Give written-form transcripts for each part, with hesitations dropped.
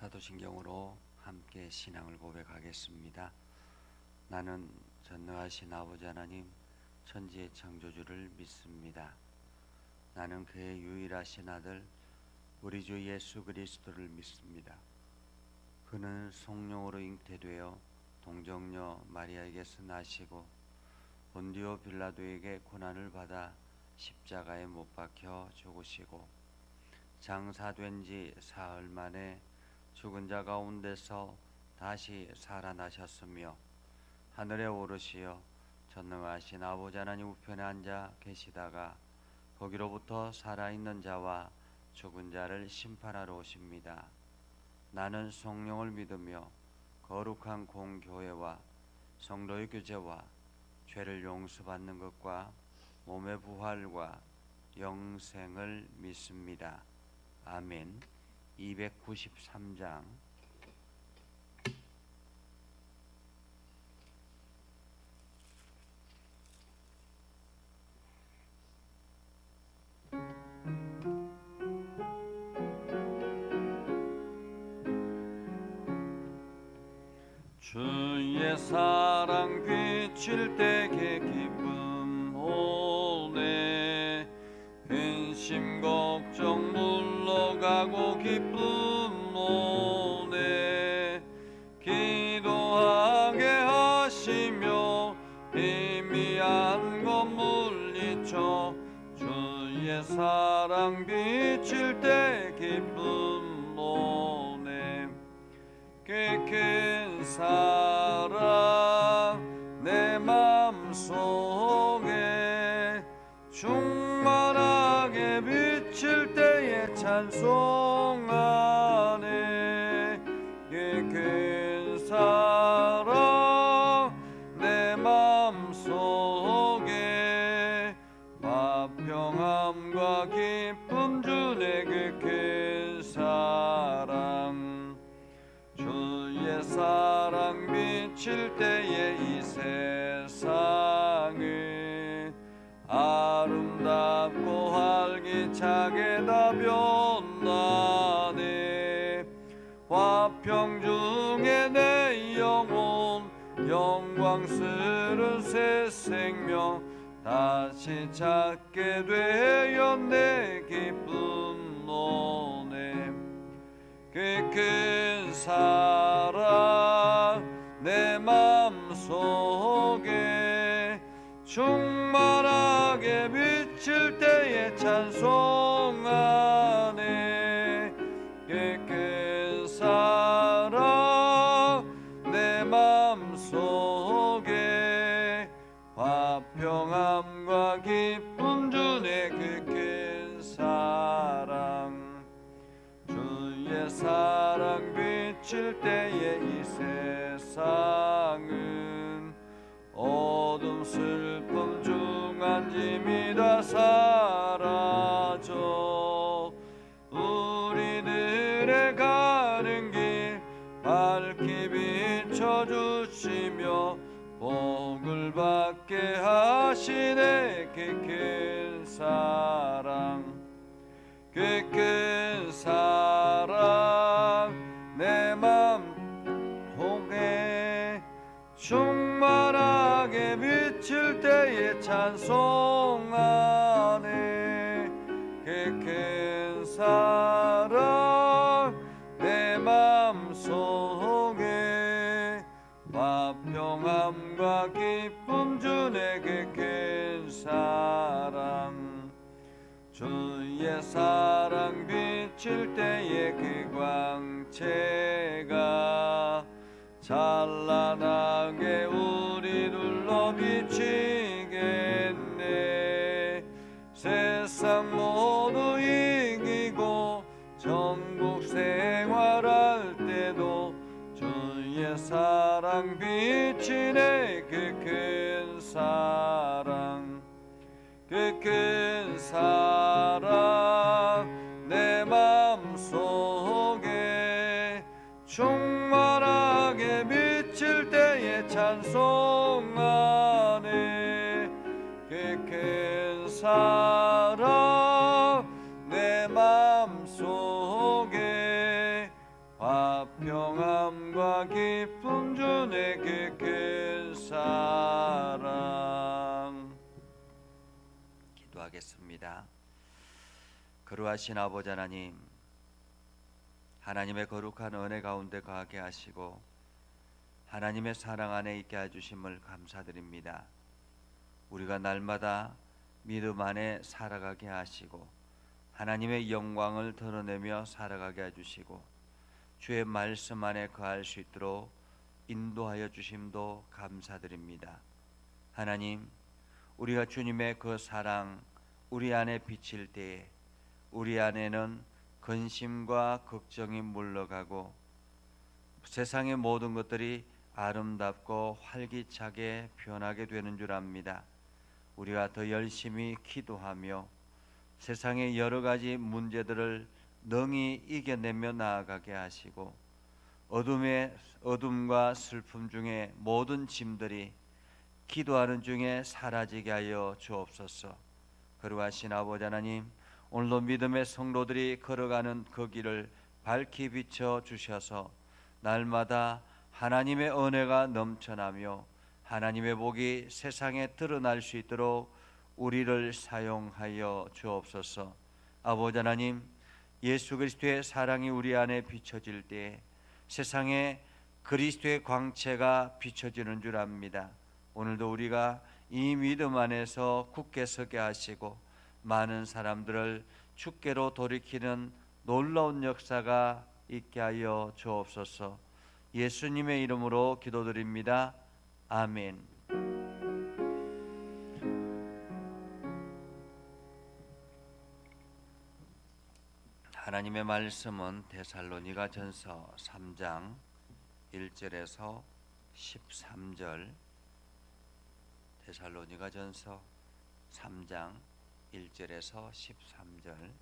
사도신경으로 함께 신앙을 고백하겠습니다. 나는 전능하신 아버지 하나님 천지의 창조주를 믿습니다. 나는 그의 유일하신 아들 우리 주 예수 그리스도를 믿습니다. 그는 성령으로 잉태되어 동정녀 마리아에게서 나시고 본디오 빌라도에게 고난을 받아 십자가에 못 박혀 죽으시고 장사된 지 사흘 만에 죽은 자 가운데서 다시 살아나셨으며 하늘에 오르시어 전능하신 아버지 하나님 우편에 앉아 계시다가 거기로부터 살아있는 자와 죽은 자를 심판하러 오십니다. 나는 성령을 믿으며 거룩한 공교회와 성도의 교제와 죄를 용서받는 것과 몸의 부활과 영생을 믿습니다. 아멘. 293장. 주의 사랑 비칠 때에 기쁨 오네. 근심 걱정 물러가고 기쁨 오네. 기도하게 하시며 희미한 것 물리쳐 주의 사랑 비칠 때 기쁨 오네. 그 사랑 내 맘속에 충만하게 비칠 때에 찬송하네. 그 사랑 내 맘속에 화평함과 기쁨 주네. 그 사랑 주의 사랑 비칠 때에 이 세상은 아름답고 활기차게 다 변하네. 화평 중에 내 영혼 영광스러운 새 생명 다시 찾게 되어 내 기쁨 오네. 그 사랑 내 맘속에 충만하게 비칠 때에 찬송하네. 그 사랑 내 맘속에 화평함과 기쁨 주네. 그 사랑 주의 사랑 비칠 때에 이 세상은 어둠 슬픔 중한 짐이 다 사라져 우리들의 가는 길 밝히 비춰주시며 복을 받게 하시네. 그 사랑 그 사랑 내 맘속에 충만하게 비칠 때에 찬송하네. 그 사랑 내 맘속에 화평함과 기쁨 주네. 그 사랑 주의 사랑 비칠 때에 그 광채가 찬란하게 우리 둘러 비치겠네. 세상 모두 이기고 천국 생활할 때도 주의 사랑 비치네. 그 큰 사랑 그 사랑 내 맘속에 충만하게 비칠 때에 찬송하네. 그 사랑 내 맘속에 평안과 기쁨 주 내게 큰 사랑. 기도하겠습니다. 거룩하신 아버지 하나님, 하나님의 거룩한 은혜 가운데 거하게 하시고 하나님의 사랑 안에 있게 해주심을 감사드립니다. 우리가 날마다 믿음 안에 살아가게 하시고 하나님의 영광을 드러내며 살아가게 해주시고 주의 말씀 안에 거할 수 있도록 인도하여 주심도 감사드립니다. 하나님, 우리가 주님의 그 사랑 우리 안에 비칠 때에 우리 안에는 근심과 걱정이 물러가고 세상의 모든 것들이 아름답고 활기차게 변하게 되는 줄 압니다. 우리가 더 열심히 기도하며 세상의 여러 가지 문제들을 능히 이겨내며 나아가게 하시고 어둠과 슬픔 중에 모든 짐들이 기도하는 중에 사라지게 하여 주옵소서. 거룩하신 아버지 하나님, 오늘도 믿음의 성도들이 걸어가는 그 길을 밝히 비춰 주셔서 날마다 하나님의 은혜가 넘쳐나며 하나님의 복이 세상에 드러날 수 있도록 우리를 사용하여 주옵소서. 아버지 하나님, 예수 그리스도의 사랑이 우리 안에 비춰질 때 세상에 그리스도의 광채가 비춰지는 줄 압니다. 오늘도 우리가 이 믿음 안에서 굳게 서게 하시고 많은 사람들을 주께로 돌이키는 놀라운 역사가 있게 하여 주옵소서. 예수님의 이름으로 기도드립니다. 아멘. 하나님의 말씀은 데살로니가 전서 3장 1절에서 13절, 데살로니가 전서 3장 1절에서 13절.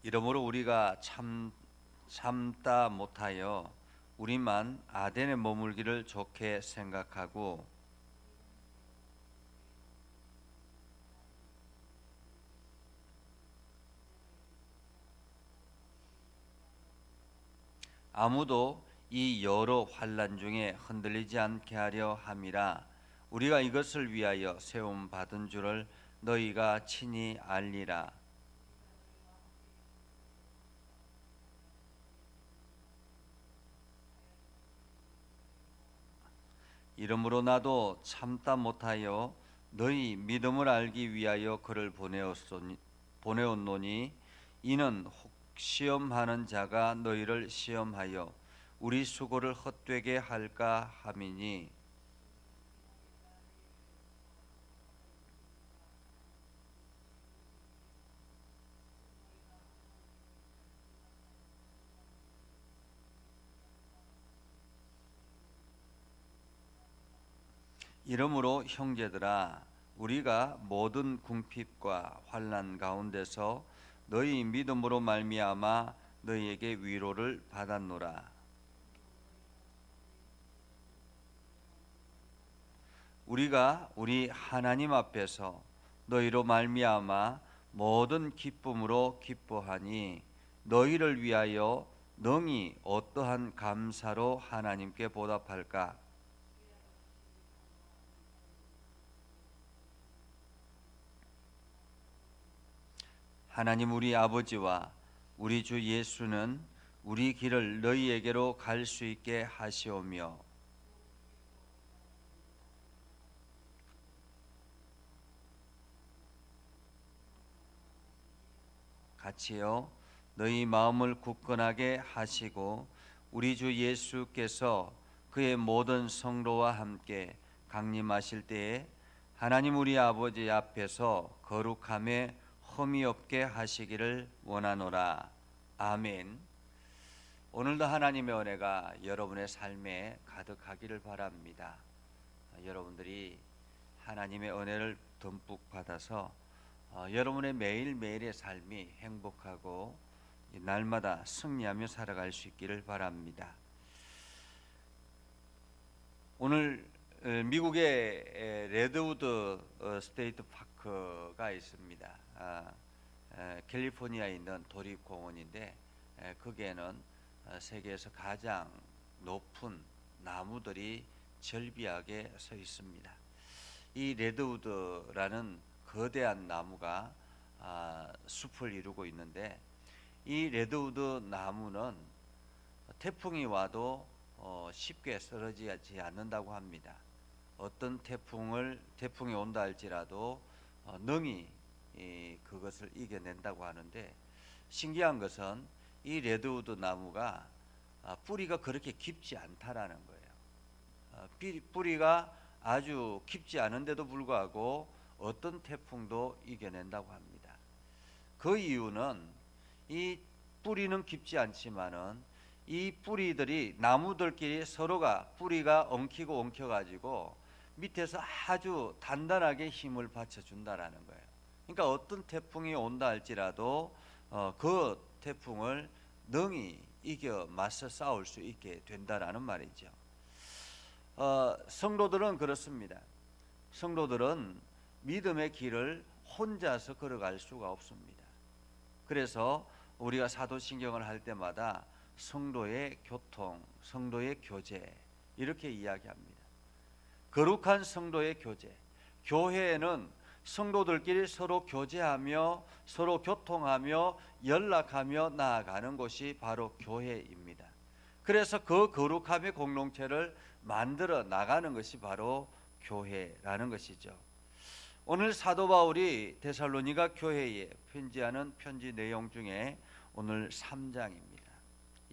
이러므로 우리가 참다 못하여 우리만 아덴에 머물기를 좋게 생각하고 아무도 이 여러 환난 중에 흔들리지 않게 하려 함이라. 우리가 이것을 위하여 세움 받은 줄을 너희가 친히 알리라. 이러므로 나도 참다 못하여 너희 믿음을 알기 위하여 그를 보내었노니 이는 혹 시험하는 자가 너희를 시험하여 우리 수고를 헛되게 할까 함이니. 이러므로 형제들아, 우리가 모든 궁핍과 환난 가운데서 너희 믿음으로 말미암아 너희에게 위로를 받았노라. 우리가 우리 하나님 앞에서 너희로 말미암아 모든 기쁨으로 기뻐하니 너희를 위하여 능히 어떠한 감사로 하나님께 보답할까? 하나님 우리 아버지와 우리 주 예수는 우리 길을 너희에게로 갈 수 있게 하시오며 같이요 너희 마음을 굳건하게 하시고 우리 주 예수께서 그의 모든 성도와 함께 강림하실 때에 하나님 우리 아버지 앞에서 거룩함에 흠이 없게 하시기를 원하노라. 아멘. 오늘도 하나님의 은혜가 여러분의 삶에 가득하기를 바랍니다. 여러분들이 하나님의 은혜를 듬뿍 받아서 여러분의 매일매일의 삶이 행복하고 날마다 승리하며 살아갈 수 있기를 바랍니다. 오늘 미국의 레드우드 스테이트 파크가 있습니다. 캘리포니아에 있는 도립공원인데 거기에는 세계에서 가장 높은 나무들이 절비하게 서 있습니다. 이 레드우드라는 거대한 나무가 숲을 이루고 있는데 이 레드우드 나무는 태풍이 와도 쉽게 쓰러지지 않는다고 합니다. 어떤 태풍이 온다 할지라도 능히 그것을 이겨낸다고 하는데 신기한 것은 이 레드우드 나무가 뿌리가 그렇게 깊지 않다라는 거예요. 뿌리가 아주 깊지 않은데도 불구하고 어떤 태풍도 이겨낸다고 합니다. 그 이유는 이 뿌리는 깊지 않지만은 이 뿌리들이 나무들끼리 서로가 뿌리가 엉키고 엉켜가지고 밑에서 아주 단단하게 힘을 받쳐준다라는 거예요. 그러니까 어떤 태풍이 온다 할지라도 그 태풍을 능히 이겨 맞서 싸울 수 있게 된다라는 말이죠. 성도들은 그렇습니다. 성도들은 믿음의 길을 혼자서 걸어갈 수가 없습니다. 그래서 우리가 사도신경을 할 때마다 성도의 교통, 성도의 교제 이렇게 이야기합니다. 거룩한 성도의 교제. 교회에는 성도들끼리 서로 교제하며 서로 교통하며 연락하며 나아가는 곳이 바로 교회입니다. 그래서 그 거룩함의 공동체를 만들어 나가는 것이 바로 교회라는 것이죠. 오늘 사도 바울이 데살로니가 교회에 편지하는 편지 내용 중에 오늘 3장입니다.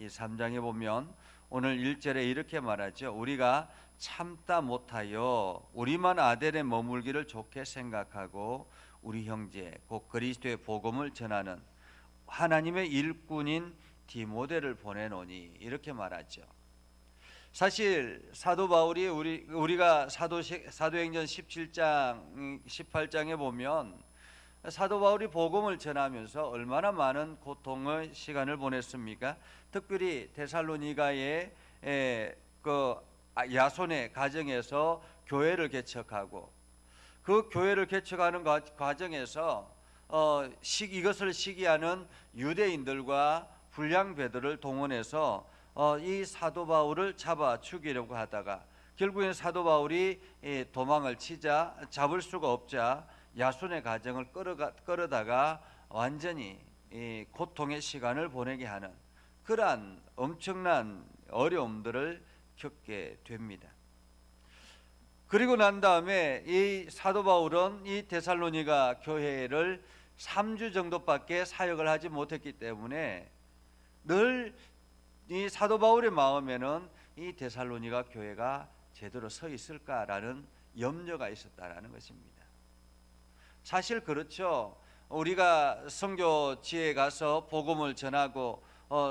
이 3장에 보면 오늘 1절에 이렇게 말하죠. 우리가 참다 못하여 우리만 아덴에 머물기를 좋게 생각하고 우리 형제 곧 그리스도의 복음을 전하는 하나님의 일꾼인 디모데를 보내노니 이렇게 말하죠. 사실 사도 바울이 우리가 사도행전 17장 18장에 보면 사도 바울이 복음을 전하면서 얼마나 많은 고통의 시간을 보냈습니까? 특별히 데살로니가의 그 야손의 가정에서 교회를 개척하고 그 교회를 개척하는 과정에서 이것을 시기하는 유대인들과 불량배들을 동원해서 이 사도 바울을 잡아 죽이려고 하다가 결국엔 사도 바울이 도망을 치자 잡을 수가 없자 야손의 가정을 끌어다가 완전히 고통의 시간을 보내게 하는 그러한 엄청난 어려움들을 겪게 됩니다. 그리고 난 다음에 이 사도 바울은 이 데살로니가 교회를 3주 정도밖에 사역을 하지 못했기 때문에 늘 이 사도 바울의 마음에는 이 데살로니가 교회가 제대로 서 있을까라는 염려가 있었다라는 것입니다. 사실 그렇죠. 우리가 선교지에 가서 복음을 전하고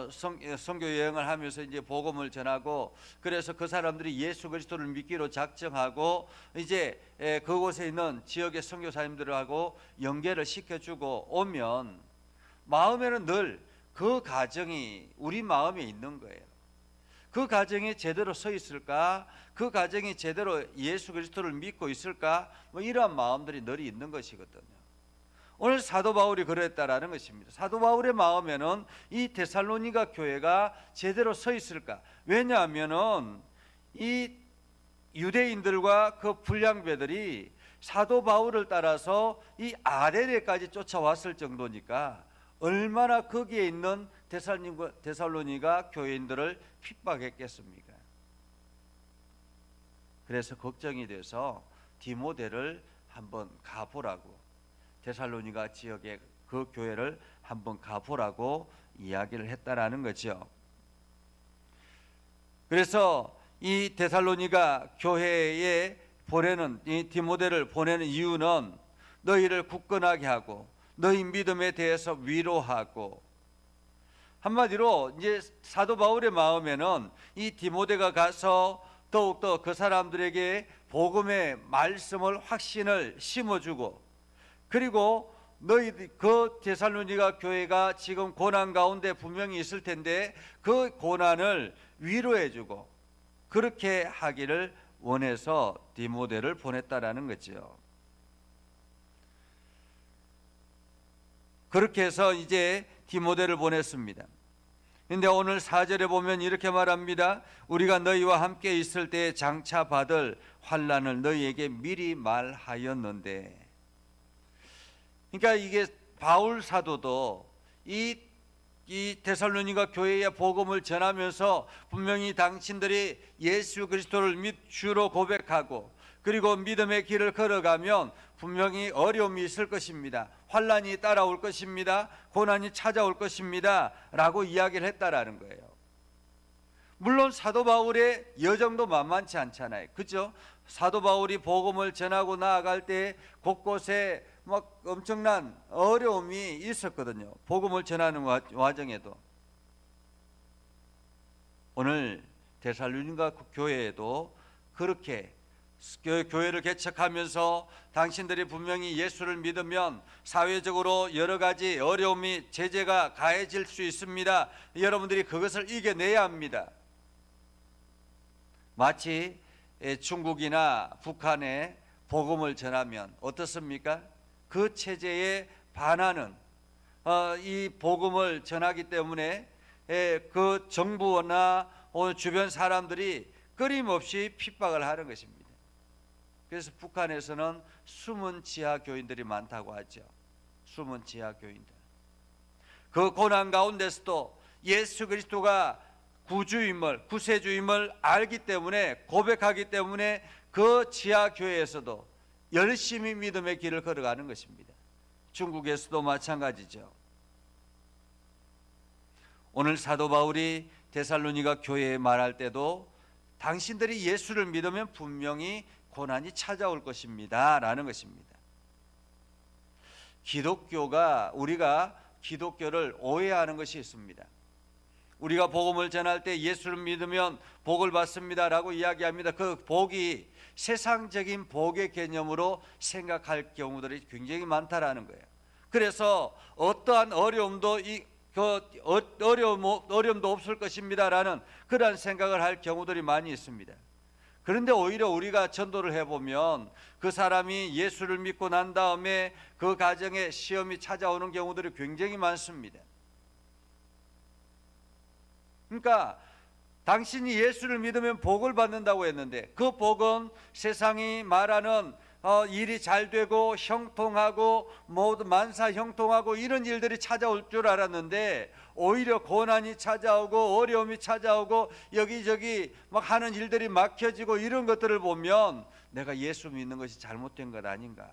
선교 여행을 하면서 이제 복음을 전하고 그래서 그 사람들이 예수 그리스도를 믿기로 작정하고 이제 그곳에 있는 지역의 선교사님들하고 연계를 시켜주고 오면 마음에는 늘 그 가정이 우리 마음에 있는 거예요. 그 가정이 제대로 서 있을까? 그 가정이 제대로 예수 그리스도를 믿고 있을까? 뭐 이러한 마음들이 늘 있는 것이거든요. 오늘 사도 바울이 그랬다라는 것입니다. 사도 바울의 마음에는 이 데살로니가 교회가 제대로 서 있을까? 왜냐하면은 이 유대인들과 그 불량배들이 사도 바울을 따라서 이 아레레까지 쫓아왔을 정도니까 얼마나 거기에 있는 데살로니가 교인들을 핍박했겠습니까? 그래서 걱정이 돼서 디모데를 한번 가보라고 데살로니가 지역의 그 교회를 한번 가보라고 이야기를 했다라는 거죠. 그래서 이 데살로니가 교회에 보내는 이 디모데를 보내는 이유는 너희를 굳건하게 하고 너희 믿음에 대해서 위로하고 한마디로 이제 사도 바울의 마음에는 이 디모데가 가서 더욱더 그 사람들에게 복음의 말씀을 확신을 심어주고 그리고 너희들 그 데살로니가 교회가 지금 고난 가운데 분명히 있을 텐데 그 고난을 위로해주고 그렇게 하기를 원해서 디모데를 보냈다라는 거죠. 그렇게 해서 이제 디모데를 보냈습니다. 근데 오늘 4절에 보면 이렇게 말합니다. 우리가 너희와 함께 있을 때에 장차 받을 환난을 너희에게 미리 말하였는데. 그러니까 이게 바울 사도도 이 데살로니가 교회에 복음을 전하면서 분명히 당신들이 예수 그리스도를 주로 고백하고 그리고 믿음의 길을 걸어가면 분명히 어려움이 있을 것입니다. 환난이 따라올 것입니다. 고난이 찾아올 것입니다. 라고 이야기를 했다라는 거예요. 물론 사도 바울의 여정도 만만치 않잖아요. 그죠? 사도 바울이 복음을 전하고 나아갈 때 곳곳에 막 엄청난 어려움이 있었거든요. 복음을 전하는 과정에도. 오늘 데살로니가 교회에도 그렇게 교회를 개척하면서 당신들이 분명히 예수를 믿으면 사회적으로 여러 가지 어려움이 제재가 가해질 수 있습니다. 여러분들이 그것을 이겨내야 합니다. 마치 중국이나 북한에 복음을 전하면 어떻습니까? 그 체제에 반하는 이 복음을 전하기 때문에 그 정부나 주변 사람들이 끊임없이 핍박을 하는 것입니다. 그래서 북한에서는 숨은 지하 교인들이 많다고 하죠. 숨은 지하 교인들. 그 고난 가운데서도 예수 그리스도가 구주임을, 구세주임을 알기 때문에, 고백하기 때문에 그 지하 교회에서도 열심히 믿음의 길을 걸어가는 것입니다. 중국에서도 마찬가지죠. 오늘 사도 바울이 데살로니가 교회에 말할 때도 당신들이 예수를 믿으면 분명히 고난이 찾아올 것입니다 라는 것입니다. 우리가 기독교를 오해하는 것이 있습니다. 우리가 복음을 전할 때 예수를 믿으면 복을 받습니다 라고 이야기합니다. 그 복이 세상적인 복의 개념으로 생각할 경우들이 굉장히 많다라는 거예요. 그래서 어떠한 어려움도 어려움도 없을 것입니다 라는 그러한 생각을 할 경우들이 많이 있습니다. 그런데 오히려 우리가 전도를 해보면 그 사람이 예수를 믿고 난 다음에 그 가정에 시험이 찾아오는 경우들이 굉장히 많습니다. 그러니까 당신이 예수를 믿으면 복을 받는다고 했는데 그 복은 세상이 말하는 일이 잘 되고 형통하고 모두 만사 형통하고 이런 일들이 찾아올 줄 알았는데 오히려 고난이 찾아오고 어려움이 찾아오고 여기저기 막 하는 일들이 막혀지고 이런 것들을 보면 내가 예수 믿는 것이 잘못된 것 아닌가?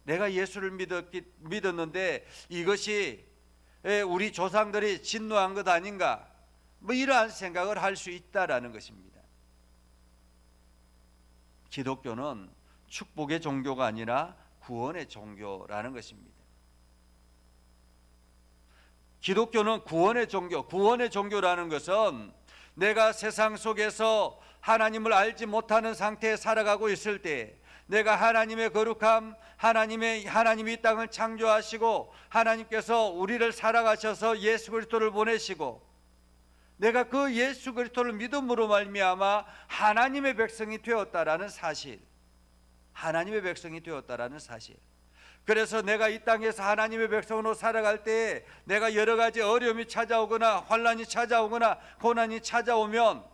내가 예수를 믿었는데 이것이 우리 조상들이 진노한 것 아닌가? 뭐 이러한 생각을 할 수 있다라는 것입니다. 기독교는 축복의 종교가 아니라 구원의 종교라는 것입니다. 기독교는 구원의 종교, 구원의 종교라는 것은 내가 세상 속에서 하나님을 알지 못하는 상태에 살아가고 있을 때 내가 하나님의 거룩함, 하나님이 이 땅을 창조하시고 하나님께서 우리를 살아가셔서 예수 그리스도를 보내시고 내가 그 예수 그리스도를 믿음으로 말미암아 하나님의 백성이 되었다라는 사실, 하나님의 백성이 되었다라는 사실. 그래서 내가 이 땅에서 하나님의 백성으로 살아갈 때 내가 여러 가지 어려움이 찾아오거나 환난이 찾아오거나 고난이 찾아오면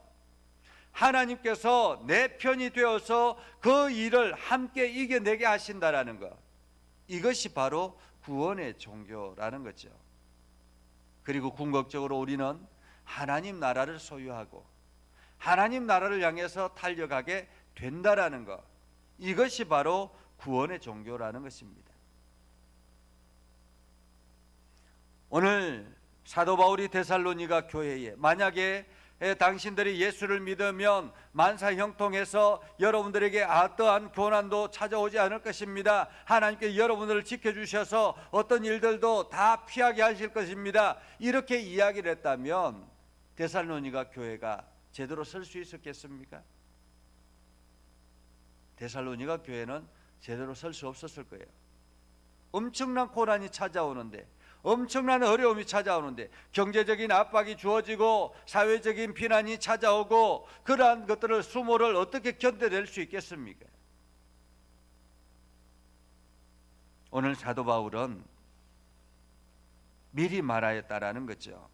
하나님께서 내 편이 되어서 그 일을 함께 이겨내게 하신다라는 것, 이것이 바로 구원의 종교라는 거죠. 그리고 궁극적으로 우리는 하나님 나라를 소유하고 하나님 나라를 향해서 달려가게 된다라는 것, 이것이 바로 구원의 종교라는 것입니다. 오늘 사도 바울이 데살로니가 교회에 만약에 당신들이 예수를 믿으면 만사 형통해서 여러분들에게 어떠한 고난도 찾아오지 않을 것입니다. 하나님께 여러분들을 지켜주셔서 어떤 일들도 다 피하게 하실 것입니다. 이렇게 이야기를 했다면 데살로니가 교회가 제대로 설 수 있었겠습니까? 데살로니가 교회는 제대로 설 수 없었을 거예요. 엄청난 고난이 찾아오는데 엄청난 어려움이 찾아오는데, 경제적인 압박이 주어지고 사회적인 비난이 찾아오고, 그러한 것들을 수모를 어떻게 견뎌낼 수 있겠습니까? 오늘 사도 바울은 미리 말하였다라는 거죠.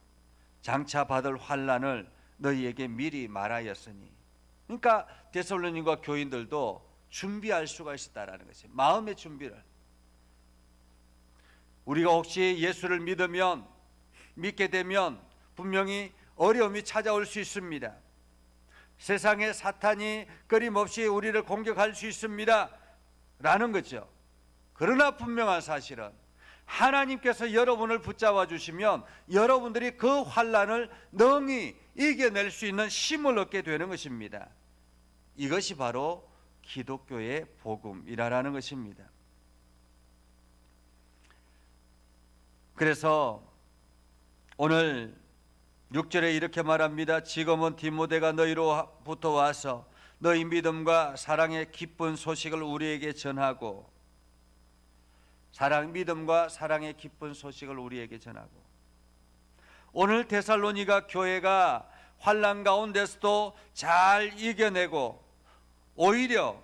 장차 받을 환난을 너희에게 미리 말하였으니. 그러니까 데살로니가 교인들도 준비할 수가 있었다라는 것이에요. 마음의 준비를. 우리가 혹시 예수를 믿게 되면 분명히 어려움이 찾아올 수 있습니다. 세상에 사탄이 끊임없이 우리를 공격할 수 있습니다 라는 거죠. 그러나 분명한 사실은 하나님께서 여러분을 붙잡아 주시면 여러분들이 그 환난을 능히 이겨낼 수 있는 힘을 얻게 되는 것입니다. 이것이 바로 기독교의 복음이라는 것입니다. 그래서 오늘 6절에 이렇게 말합니다. 지금은 디모데가 너희로부터 와서 너희 믿음과 사랑의 기쁜 소식을 우리에게 전하고, 믿음과 사랑의 기쁜 소식을 우리에게 전하고, 오늘 데살로니가 교회가 환난 가운데서도 잘 이겨내고 오히려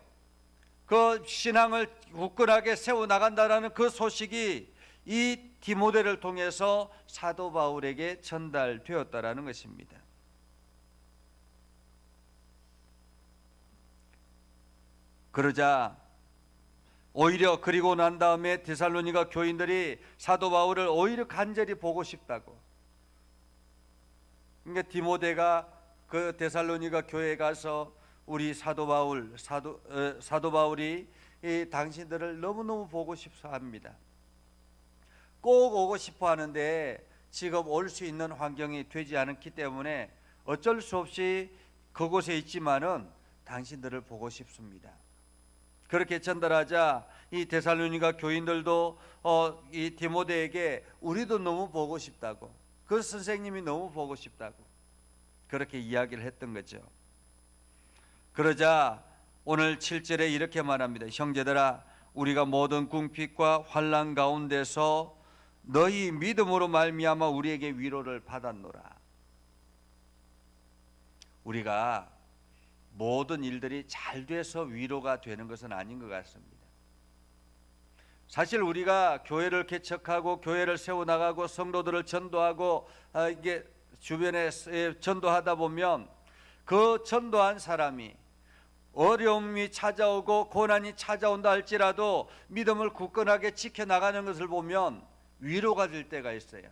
그 신앙을 굳건하게 세워나간다는 그 소식이 이 디모데를 통해서 사도 바울에게 전달되었다라는 것입니다. 그러자 오히려 그리고 난 다음에 데살로니가 교인들이 사도 바울을 오히려 간절히 보고 싶다고. 그러니까 디모데가 그 데살로니가 교회에 가서 우리 사도 바울이 이 당신들을 너무너무 보고 싶어 합니다. 꼭 오고 싶어 하는데 지금 올 수 있는 환경이 되지 않기 때문에 어쩔 수 없이 그곳에 있지만은 당신들을 보고 싶습니다. 그렇게 전달하자 이 데살로니가 교인들도 이 디모데에게 우리도 너무 보고 싶다고, 그 선생님이 너무 보고 싶다고 그렇게 이야기를 했던 거죠. 그러자 오늘 7절에 이렇게 말합니다. 형제들아, 우리가 모든 궁핍과 환난 가운데서 너희 믿음으로 말미암아 우리에게 위로를 받았노라. 우리가 모든 일들이 잘 돼서 위로가 되는 것은 아닌 것 같습니다. 사실 우리가 교회를 개척하고 교회를 세워나가고 성도들을 전도하고 이게 주변에 전도하다 보면 그 전도한 사람이 어려움이 찾아오고 고난이 찾아온다 할지라도 믿음을 굳건하게 지켜나가는 것을 보면 위로가 될 때가 있어요.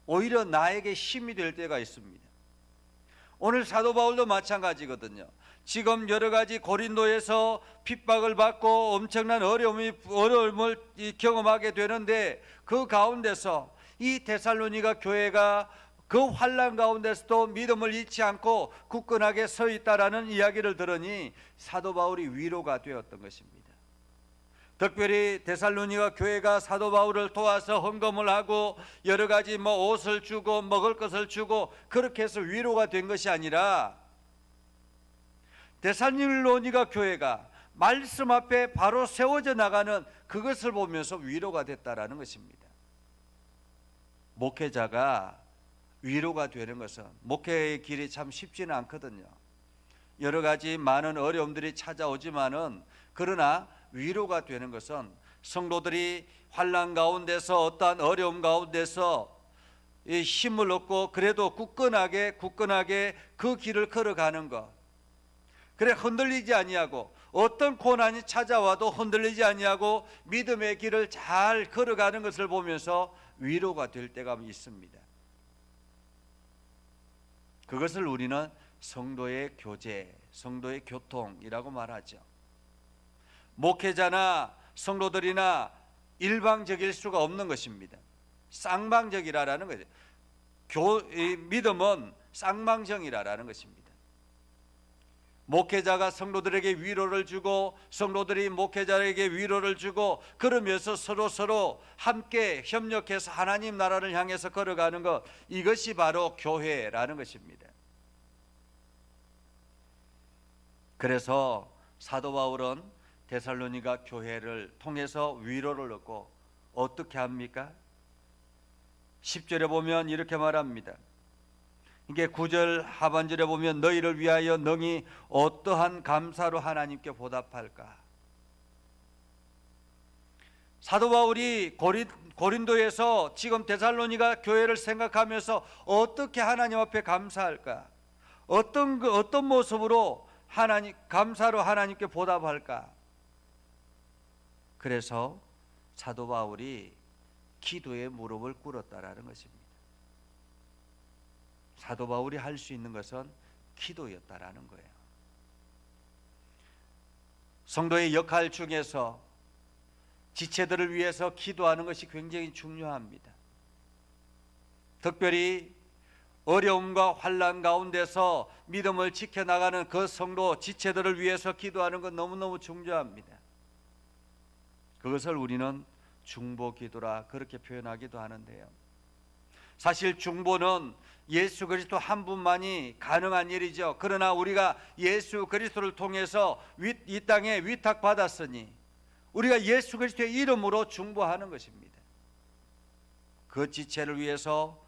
오히려 나에게 힘이 될 때가 있습니다. 오늘 사도 바울도 마찬가지거든요. 지금 여러 가지 고린도에서 핍박을 받고 엄청난 어려움을 경험하게 되는데, 그 가운데서 이 데살로니가 교회가 그 환난 가운데서도 믿음을 잃지 않고 굳건하게 서 있다라는 이야기를 들으니 사도 바울이 위로가 되었던 것입니다. 특별히 데살로니가 교회가 사도 바울을 도와서 헌금을 하고 여러 가지 옷을 주고 먹을 것을 주고 그렇게 해서 위로가 된 것이 아니라, 데살로니가 교회가 말씀 앞에 바로 세워져 나가는 그것을 보면서 위로가 됐다라는 것입니다. 목회자가 위로가 되는 것은, 목회의 길이 참 쉽지는 않거든요. 여러 가지 많은 어려움들이 찾아오지만은, 그러나 위로가 되는 것은 성도들이 환난 가운데서 어떠한 어려움 가운데서 이 힘을 얻고 그래도 굳건하게 그 길을 걸어가는 것, 그래 흔들리지 아니하고 어떤 고난이 찾아와도 흔들리지 아니하고 믿음의 길을 잘 걸어가는 것을 보면서 위로가 될 때가 있습니다. 그것을 우리는 성도의 교제, 성도의 교통이라고 말하죠. 목회자나 성도들이나 일방적일 수가 없는 것입니다. 쌍방적이라는 거죠. 믿음은 쌍방정이라는 것입니다. 목회자가 성도들에게 위로를 주고 성도들이 목회자에게 위로를 주고, 그러면서 서로 함께 협력해서 하나님 나라를 향해서 걸어가는 것, 이것이 바로 교회라는 것입니다. 그래서 사도 바울은 데살로니가 교회를 통해서 위로를 얻고 어떻게 합니까? 10절에 보면 이렇게 말합니다. 이게 9절 하반절에 보면 너희를 위하여 능히 어떠한 감사로 하나님께 보답할까. 사도 바울이 고린도에서 지금 데살로니가 교회를 생각하면서 어떻게 하나님 앞에 감사할까, 어떤 모습으로 감사로 하나님께 보답할까. 그래서 사도 바울이 기도에 무릎을 꿇었다라는 것입니다. 사도 바울이 할 수 있는 것은 기도였다라는 거예요. 성도의 역할 중에서 지체들을 위해서 기도하는 것이 굉장히 중요합니다. 특별히 어려움과 환난 가운데서 믿음을 지켜나가는 그 성도 지체들을 위해서 기도하는 것 너무너무 중요합니다. 그것을 우리는 중보기도라 그렇게 표현하기도 하는데요. 사실 중보는 예수 그리스도 한 분만이 가능한 일이죠. 그러나 우리가 예수 그리스도를 통해서 이 땅에 위탁받았으니 우리가 예수 그리스도의 이름으로 중보하는 것입니다. 그 지체를 위해서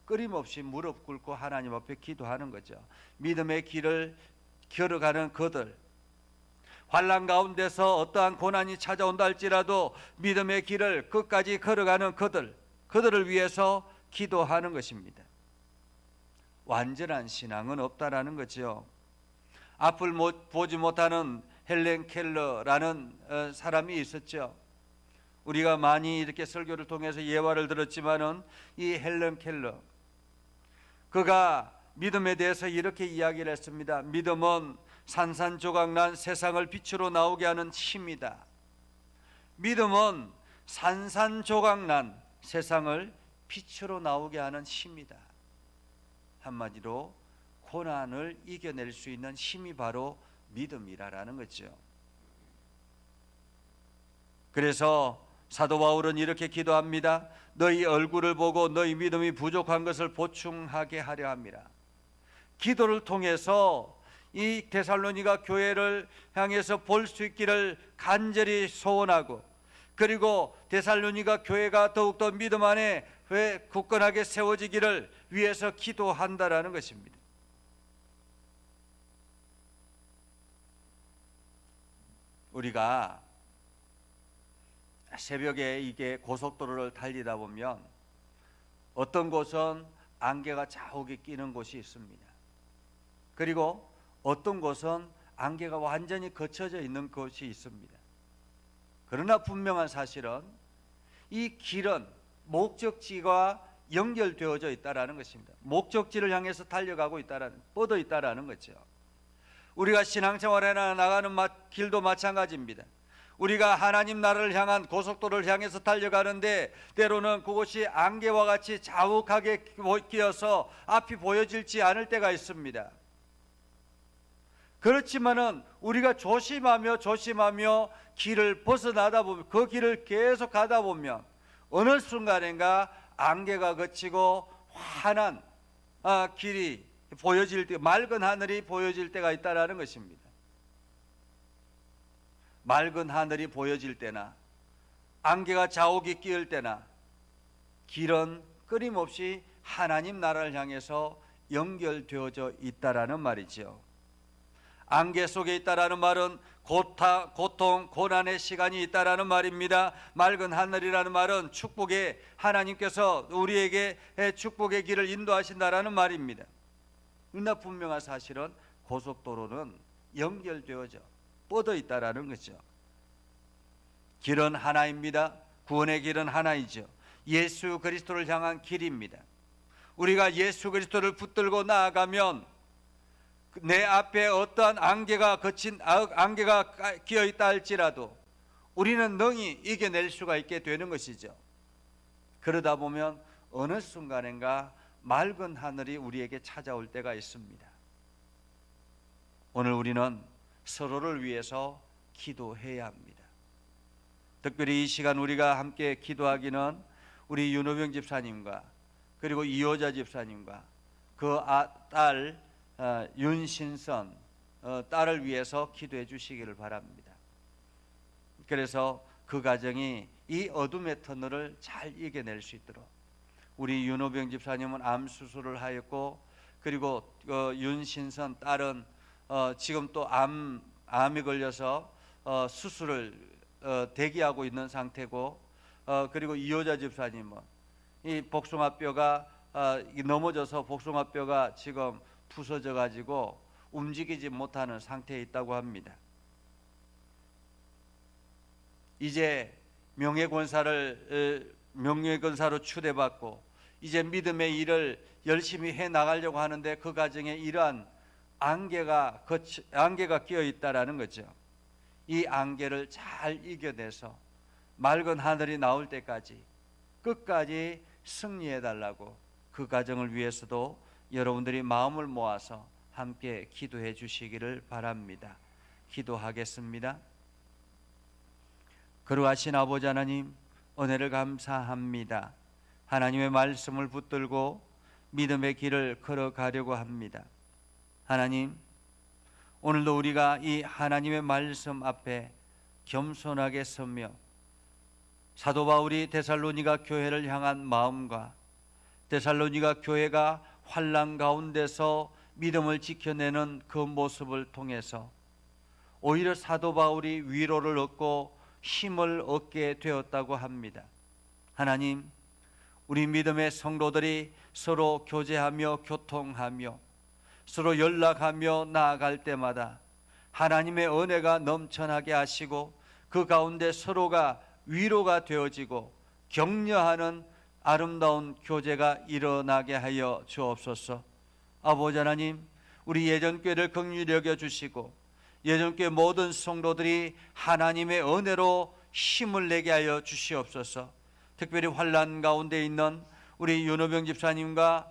끊임없이 무릎 꿇고 하나님 앞에 기도하는 거죠. 믿음의 길을 걸어가는 그들, 환난 가운데서 어떠한 고난이 찾아온다 할지라도 믿음의 길을 끝까지 걸어가는 그들을 위해서 기도하는 것입니다. 완전한 신앙은 없다라는 거죠. 앞을 보지 못하는 헬렌 켈러라는 사람이 있었죠. 우리가 많이 이렇게 설교를 통해서 예화를 들었지만은 이 헬렌 켈러, 그가 믿음에 대해서 이렇게 이야기를 했습니다. 믿음은 산산조각난 세상을 빛으로 나오게 하는 힘이다. 믿음은 산산조각난 세상을 빛으로 나오게 하는 힘이다. 한마디로 고난을 이겨낼 수 있는 힘이 바로 믿음이라는 거죠. 그래서 사도 바울은 이렇게 기도합니다. 너희 얼굴을 보고 너희 믿음이 부족한 것을 보충하게 하려 함이라. 기도를 통해서 이 데살로니가 교회를 향해서 볼 수 있기를 간절히 소원하고, 그리고 데살로니가 교회가 더욱더 믿음 안에 굳건하게 세워지기를 위해서 기도한다라는 것입니다. 우리가 새벽에 이게 고속도로를 달리다 보면 어떤 곳은 안개가 자욱이 끼는 곳이 있습니다. 그리고 어떤 곳은 안개가 완전히 걷혀져 있는 곳이 있습니다. 그러나 분명한 사실은 이 길은 목적지와 연결되어져 있다라는 것입니다. 목적지를 향해서 달려가고 뻗어 있다라는 거죠. 우리가 신앙생활에 나가는 길도 마찬가지입니다. 우리가 하나님 나라를 향한 고속도로를 향해서 달려가는데 때로는 그곳이 안개와 같이 자욱하게 끼어서 앞이 보여질지 않을 때가 있습니다. 그렇지만은 우리가 조심하며 길을 벗어나다 보면, 그 길을 계속 가다 보면 어느 순간인가 안개가 걷히고 환한 길이 보여질 때, 맑은 하늘이 보여질 때가 있다라는 것입니다. 맑은 하늘이 보여질 때나 안개가 자욱이 끼을 때나 길은 끊임없이 하나님 나라를 향해서 연결되어져 있다라는 말이죠. 안개 속에 있다라는 말은 고통, 고난의 시간이 있다라는 말입니다. 맑은 하늘이라는 말은 축복의, 하나님께서 우리에게 축복의 길을 인도하신다라는 말입니다. 그러나 분명한 사실은 고속도로는 연결되어져 뻗어 있다라는 거죠. 길은 하나입니다. 구원의 길은 하나이죠. 예수 그리스도를 향한 길입니다. 우리가 예수 그리스도를 붙들고 나아가면 내 앞에 어떠한 안개가 끼어 있다 할지라도 우리는 능히 이겨낼 수가 있게 되는 것이죠. 그러다 보면 어느 순간인가 맑은 하늘이 우리에게 찾아올 때가 있습니다. 오늘 우리는 서로를 위해서 기도해야 합니다. 특별히 이 시간 우리가 함께 기도하기는 우리 윤호병 집사님과 그리고 이호자 집사님과 그 딸 윤신선 딸을 위해서 기도해 주시기를 바랍니다. 그래서 그 가정이 이 어둠의 터널을 잘 이겨낼 수 있도록 우리 윤호병 집사님은 암 수술을 하였고, 그리고 윤신선 딸은 지금 또 암이 걸려서 수술을 대기하고 있는 상태고, 그리고 이효자 집사님은 이 복숭아뼈가 넘어져서 복숭아뼈가 지금 부서져 가지고 움직이지 못하는 상태에 있다고 합니다. 이제 명예권사로 추대받고 이제 믿음의 일을 열심히 해 나가려고 하는데 그 과정에 이러한 안개가 끼어 있다라는 거죠. 이 안개를 잘 이겨내서 맑은 하늘이 나올 때까지 끝까지 승리해 달라고, 그 과정을 위해서도 여러분들이 마음을 모아서 함께 기도해 주시기를 바랍니다. 기도하겠습니다. 거룩하신 아버지 하나님, 은혜를 감사합니다. 하나님의 말씀을 붙들고 믿음의 길을 걸어가려고 합니다. 하나님, 오늘도 우리가 이 하나님의 말씀 앞에 겸손하게 서며 사도 바울이 데살로니가 교회를 향한 마음과 데살로니가 교회가 환난 가운데서 믿음을 지켜내는 그 모습을 통해서 오히려 사도 바울이 위로를 얻고 힘을 얻게 되었다고 합니다. 하나님, 우리 믿음의 성도들이 서로 교제하며 교통하며 서로 연락하며 나아갈 때마다 하나님의 은혜가 넘쳐나게 하시고 그 가운데 서로가 위로가 되어지고 격려하는 아름다운 교제가 일어나게 하여 주옵소서. 아버지 하나님, 우리 예전교회를 긍휼히 여겨 주시고 예전교회 모든 성도들이 하나님의 은혜로 힘을 내게 하여 주시옵소서. 특별히 환난 가운데 있는 우리 윤호병 집사님과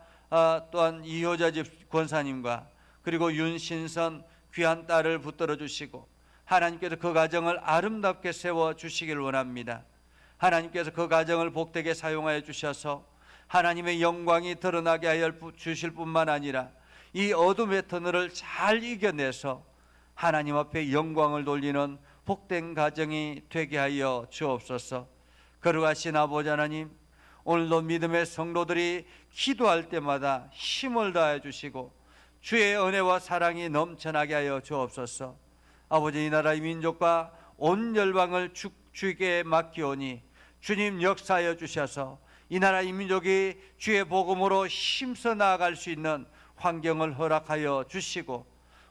또한 이효자 권사님과 그리고 윤신선 귀한 딸을 붙들어 주시고 하나님께서 그 가정을 아름답게 세워 주시길 원합니다. 하나님께서 그 가정을 복되게 사용하여 주셔서 하나님의 영광이 드러나게 하여 주실 뿐만 아니라 이 어둠의 터널을 잘 이겨내서 하나님 앞에 영광을 돌리는 복된 가정이 되게 하여 주옵소서. 거룩하신 아버지 하나님, 오늘도 믿음의 성도들이 기도할 때마다 힘을 다해 주시고 주의 은혜와 사랑이 넘쳐나게 하여 주옵소서. 아버지, 이 나라의 민족과 온 열방을 주께 맡기오니 주님 역사하여 주셔서 이 나라의 민족이 주의 복음으로 힘써 나아갈 수 있는 환경을 허락하여 주시고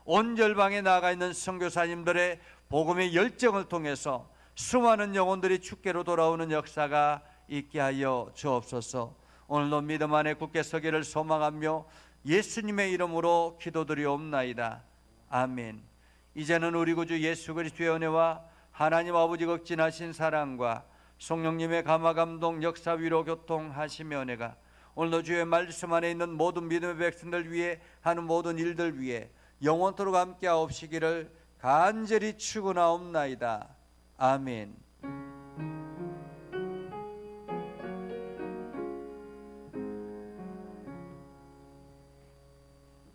온 열방에 나아가 있는 선교사님들의 복음의 열정을 통해서 수많은 영혼들이 주께로 돌아오는 역사가 있게 하여 주옵소서. 오늘도 믿음 안에 굳게 서기를 소망하며 예수님의 이름으로 기도드리옵나이다. 아멘. 이제는 우리 구주 예수 그리스도의 은혜와 하나님 아버지 극진하신 사랑과 성령님의 감화 감동 역사 위로 교통하시며 은혜가 오늘도 주의 말씀 안에 있는 모든 믿음의 백성들 위해 하는 모든 일들 위해 영원토록 함께 하옵시기를 간절히 축원하옵나이다. 아멘.